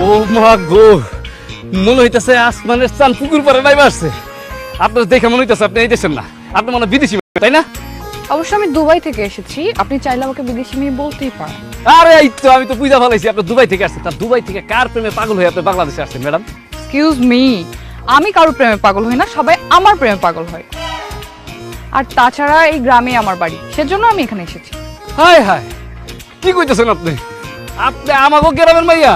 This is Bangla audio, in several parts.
ও মা গো, মনে হইতেছে আসমানের চান পুকুর পারে নাই বাসছে। আপনার দেখে মনে হইতেছে আপনি এই দেশের না, আপনি মনে হয় বিদেশি, তাই না? অবশ্য আমি দুবাই থেকে এসেছি, আপনি চাইলে আমাকে বিদেশি মেয়ে বলতেই পারেন। আরে এই তো আমি তো বুঝা ফেলাইছি আপনি দুবাই থেকে আসছেন। তার দুবাই থেকে কার প্রেমে পাগল হয়ে আপনি বাংলাদেশে আসছেন ম্যাডাম? এক্সকিউজ মি, আমি কারোর প্রেমে পাগল হই না, সবাই আমার প্রেমে পাগল হয়। আর তাছাড়া এই গ্রামে আমার বাড়ি, সেজন্য আমি এখানে এসেছি। হায় হায়, কি কইতেছেন আপনি? আপনি আমাগো গ্রামের মাইয়া?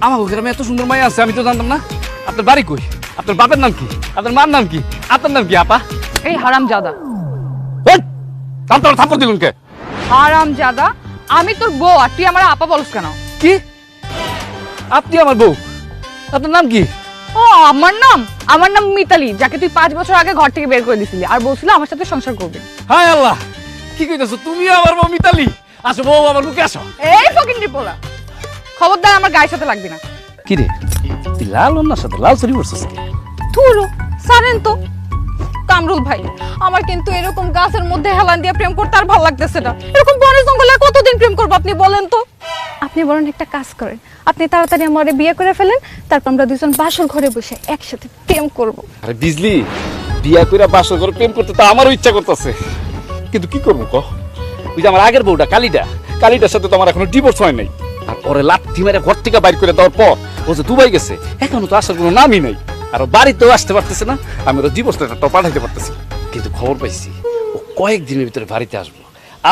আমাগো গ্রামে এত সুন্দর মাইয়া আছে আমি তো জানতাম না। আপনার বাড়ি কই? আপনার বাপের নাম কি? আপনার মার নাম কি? আপনার নাম কি আপা? এই হারাম জাদা। থাপ্পড় দিলুন কে? হারাম জাদা, আমি তোর বউ আর তুই আমার আপা বলস কেন? কি? আপনি আমার বউ? আপনার নাম কি? ও আমার নাম মিতালি, যাকে তুই 5 বছর আগে ঘর থেকে বের করে দিছিলি আর বলছিলি আমার সাথে সংসার করবি। হায় আল্লাহ, কি কইতেছো? তুমি আমার বউ মিতালি? আসো বউ, আমার বুকে আসো। এই ফকিং রিপোলা, খবরদার আমার গায়ের সাথে লাগবি না। কি রে, তুই লাল অন্যার সাথে লাল চুরি করছিস? ধুরো সারেন তো। কামরুল ভাই, আমার কিন্তু এরকম গাছের মধ্যে হেলান দিয়ে প্রেম করতে আর ভালো লাগতেছে না। এরকম বনে জঙ্গলে কতদিন প্রেম করবো আপনি বলেন তো? আপনি বরং একটা কাজ করেন, আপনি তাড়াতাড়ি আমারে বিয়ে করে ফেলেন, তারপর আমরা দুজন বাসর ঘরে বসে একসাথে প্রেম করব। আরে বিজলি, বিয়া কইরা বাসর করে প্রেম করতে তো আমারও ইচ্ছা করতেছে, কিন্তু কি করবো ক? ওই যে আমার আগের বউটা কালিটার সাথে তো আমার এখনো ডিভোর্স হয় নাই। আর পরে লাঠি মেরে ঘর থেকে বাইর করে দেওয়ার পর ও যে দুবাই গেছে, এখনো তো আসার কোনো নামই নাই। আর বাড়িতেও আসতে পারতেছে না, আমি ওর ডিভোর্স লেটারটাও পাঠাইতে পারতেছি। কিন্তু খবর পাইছি ও কয়েকদিনের ভিতরে বাড়িতে আসবো,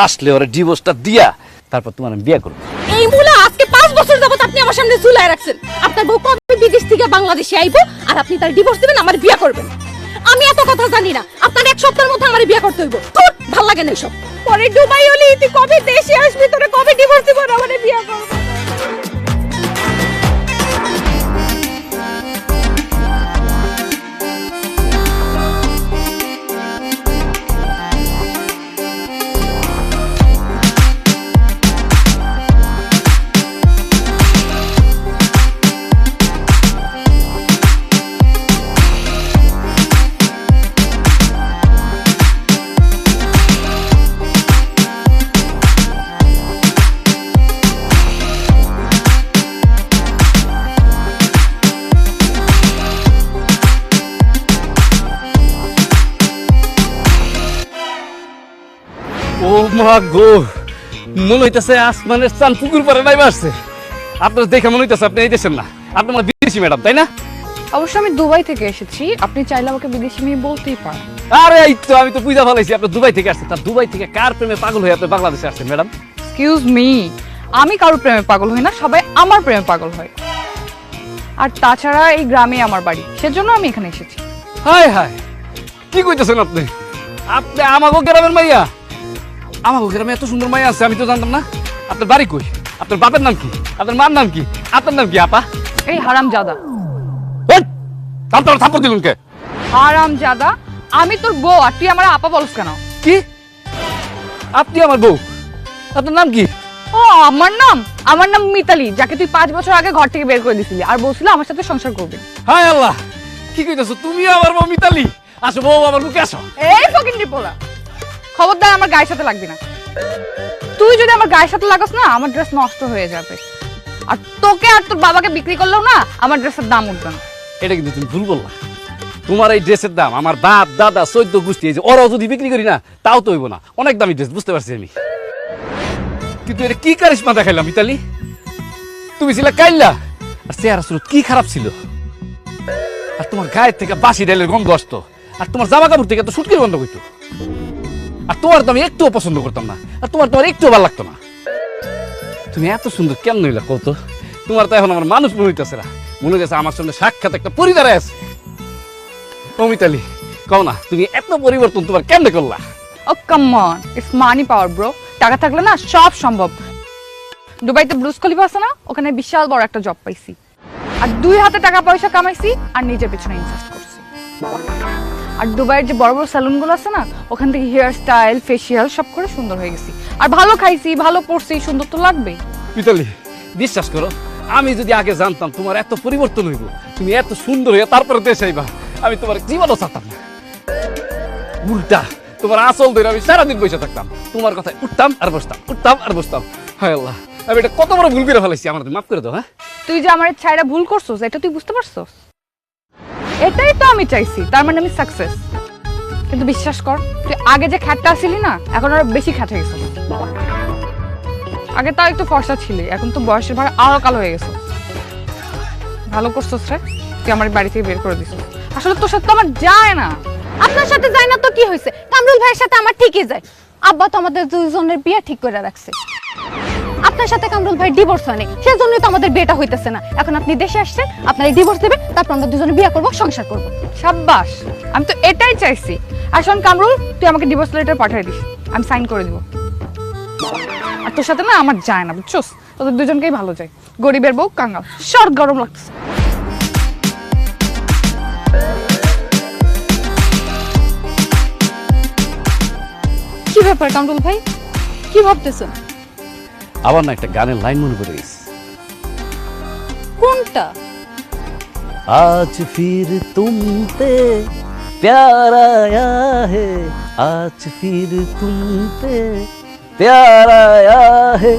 আসলে ওরা ডিভোর্সটা দিয়া তারপর তোমার আমি বিয়ে করবো। এই মুলা আজকে 5 বছর যাবত আপনি আমার সামনে ঝুলায় রাখছেন। আপনার বউ কবে বিদেশ থেকে বাংলাদেশে আইবো আর আপনি তার ডিভোর্স দিবেন, আমার বিয়ে করবেন? আমি এত কথা জানি না, আপনার এক সপ্তাহের মধ্যে আমার বিয়ে করতে হইব। ধুর, ভাল লাগে না এসব। পরে দুবাই হলি তুই কবে দেশে আসবি, তোরে কবে ডিভোর্স দিব আর আমার বিয়ে করব? ও মা গো, মনে হইতেছে আসমানের চান পুকুর পারে নাই বাসছে। আপনার দেখে মনে হইতেছে আপনি এই দেশের না, আপনি মনে হয় বিদেশি ম্যাডাম, তাই না? অবশ্য আমি দুবাই থেকে এসেছি, আপনি চাইলে আমাকে বিদেশি মেয়ে বলতেই পারেন। আরে এই তো আমি তো বুঝা ফেলাইছি আপনি দুবাই থেকে আসছেন। তার দুবাই থেকে কার প্রেমে পাগল হয়ে আপনি বাংলাদেশে আসছেন ম্যাডাম? এক্সকিউজ মি, আমি কারোর প্রেমে পাগল হই না, সবাই আমার প্রেমে পাগল হয়। আর তাছাড়া এই গ্রামে আমার বাড়ি, সেজন্য আমি এখানে এসেছি। হায় হায়, কি কইতেছেন আপনি? আপনি আমাগো গ্রামের মাইয়া? আমাগো গ্রামে এত সুন্দর মাইয়া আছে আমি তো জানতাম না। আপনার বাড়ি কই? আপনার বাপের নাম কি? আপনার মার নাম কি? আপনার নাম কি আপা? এই হারাম জাদা। থাপ্পড় দিলুন কে? হারাম জাদা, আমি তোর বউ আর তুই আমার আপা বলস কেন? কি? আপনি আমার বউ? আপনার নাম কি? ও আমার নাম মিতালি, যাকে তুই 5 বছর আগে ঘর থেকে বের করে দিছিলি আর বলছিলি আমার সাথে সংসার করবি। হায় আল্লাহ, কি কইতেছো? তুমি আমার বউ মিতালি? আসো বউ, আমার বুকে আসো। এই ফকিং রিপোলা, খবরদার আমার গায়ের সাথে লাগবি না। তুই যদি আমার গায়ের সাথে লাগাস না, আমার ড্রেস নষ্ট হয়ে যাবে। আর তোকে আর তোর বাবাকে বিক্রি করলেও না আমার ড্রেসের দাম উঠবে না। এটা কিন্তু তুমি ভুল বললা। তোমার এই ড্রেসের দাম আমার বাপ দাদা 14 গোষ্ঠী, এই যে ওরাও যদি বিক্রি করি না তাও তো হইব না। অনেক দামি ড্রেস, বুঝতে পারছি আমি। কিন্তু এটা কি কারিশমা দেখাইলাম মিতালি? তুমি ছিলে কাইল্লা, আর চেহারা সুরত কি খারাপ ছিল। আর তোমার গায়ের থেকে বাসি ডালের গন্ধ আসতো, আর তোমার জামা কাপড় থেকে তো সুটকির গন্ধ হইতো। আর তোমার তো আমি একটুও পছন্দ করতাম না, আর তোমার একটুও ভালো লাগতো না। তুমি এত সুন্দর কেমন হইলা কত? তোমার তো এখন আমার মানুষ মনে হইতেছে না, মনে হইতেছে আমার সামনে সাক্ষাৎ একটা পরিবারে আছে। ও মিতালি, কও না তুমি এত পরিবর্তন তোমার কেমনে করলা? Oh come on, it's money power bro. টাকা থাকলে না সব সম্ভব। দুবাইতে ব্রুজ খলিফা আছে না, ওখানে বিশাল বড় একটা জব পাইছি। আর 2 হাতে টাকা পয়সা কামাইছি আর নিজের পিছনে ইনভেস্ট করছি। আর দুবাইয়ের যে বড় বড় স্যালুনগুলো আছে না, ওখান থেকে হেয়ার স্টাইল ফেসিয়াল সব করে সুন্দর হয়ে গেছি। আর ভালো খাইছি, ভালো পড়ছি, সুন্দর তো লাগবেই। মিতালি, বিশ্বাস করো, আমি যদি আগে জানতাম তোমার এত পরিবর্তন হইব, তুমি এত সুন্দর হইয়া তারপরে দেশ আইবা, আমি তোমার জীবনও চাতাম না। উল্টা তোমার আসল ধরে আমি সারাদিন বসে থাকতাম, তোমার কথায় উঠতাম আর বসতাম, উঠতাম আর বসতাম। হায় আল্লাহ, আমি এটা কত বড় ভুল করে ফেলাইছি, আমার মাফ করে দাও। হ্যাঁ, তুই যে আমার ছাইরা ভুল করছস এটা তুই বুঝতে পারছস? এটাই তো আমি চাইছি, তার মানে আমি সাকসেস। কিন্তু বিশ্বাস কর, তুই আগে যে খ্যাটটা ছিলি না, এখন আরো বেশি খ্যাট হয়ে গেছিস। আগে তাও একটু ফর্সা ছিলি, এখন তো বয়সের ভার আরো কালো হয়ে গেছে। ভালো করছস রে, তুই আমার বাড়ি থেকে বের করে দিছিস। আসলে তোর সাথে তো আমার যায় না। আপনার সাথে যায় না তো কি হয়েছে, কামরুল ভাইয়ের সাথে আমার ঠিকই যায়। আব্বা তো আমাদের দুইজনের বিয়ে ঠিক করে রাখছে। আপনার সাথে কামরুল ভাই ডিভোর্স হয়নি, সেজন্যই তো আমাদের বিয়েটা হইতেছে না। এখন আপনি দেশে আসছেন, আপনার ডিভোর্স দেবে, তারপর আমরা দুজনে বিয়ে করবো, সংসার করবো। সাব্বাস, আমি তো এটাই চাইছি। আর শোন কামরুল, তুই আমাকে ডিভোর্স লেটার পাঠিয়ে দিস, আমি সাইন করে দিব। আর তোর সাথে না আমার যায় না, বুঝছস? তোদের দুজনকেই ভালো যায়। গরিবের বউ কাঙ্গাল, শর্ট গরম লাগছে। কি ব্যাপার কামরুল ভাই, কি ভাবতেছেন? আবার না একটা গানের লাইন মনে পড়ে গেছে। কোনটা? आज फिर तुम पे प्यार आया है, आज फिर तुम पे प्यार आया है,